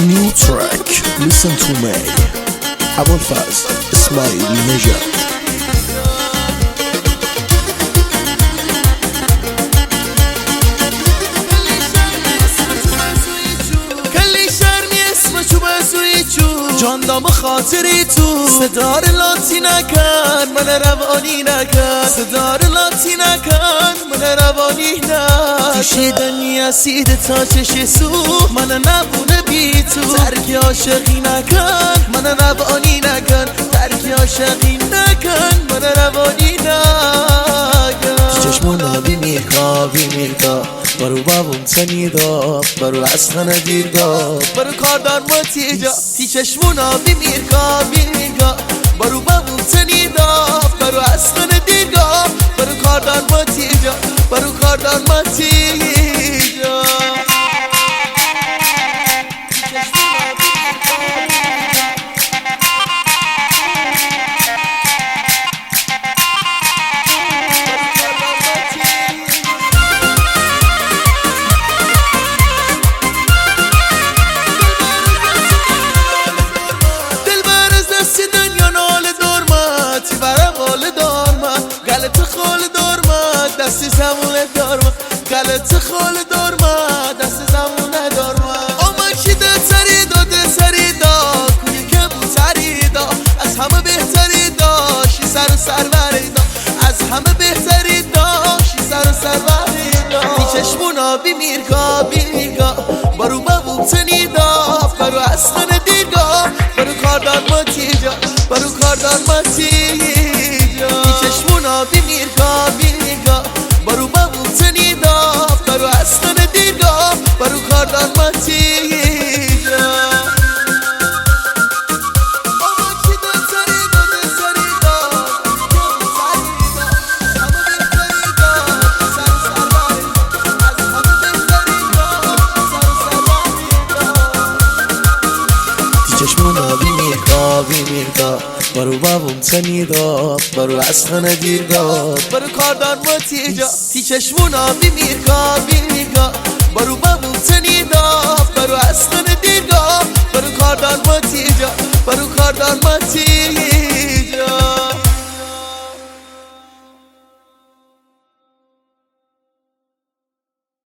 New track, listen to me. Abulfaz, Ismail Nejad. جاندام خاطری تو صدار لاتی نکن من روانی نکن صدار لاتی نکن من روانی نکن تیشه دنیا سیده تا چش سو من نبونه بی تو ترک عاشقی نکن من روانی نکن ترک عاشقی نکن من روانی نکن چشمونا بیمیرکا برو بابون تنیدا برو اسخن دیرگا برو کاردار ما تیجا تی چشمونا بیمیرکا برو بابون تنیدا برو اسخن دیرگا برو کاردار ما تیجا برو کاردار ما تیجا دستی زمونه دارم گلت خال دارم دست زمونه دارم آمکی ده سری دا کوی که بوتری دا از همه بهتری دا شی سر و سروری دا از همه بهتری دا شی سر و سروری دا تی چشمونا بیمیرگا برو بابوتنی دا برو اسخن دیرگا برو کاردار ما تیجا برو کاردار ما تیجا تی چشمونا بیمیرگا برو بابو تنیدا برو اسخن دیرگاه برو کاردار ما تیجا آمکی ده سری دا همه بهتری دا سر سروری از همه بهتری دا سر سروری تی چشمونا بیمیرکا برو بابون تنیدا برو اسخن دیرگا برو کاردار ما تیجا تی چشمونا بیمیرکا برو بابون تنیدا برو اسخن دیرگا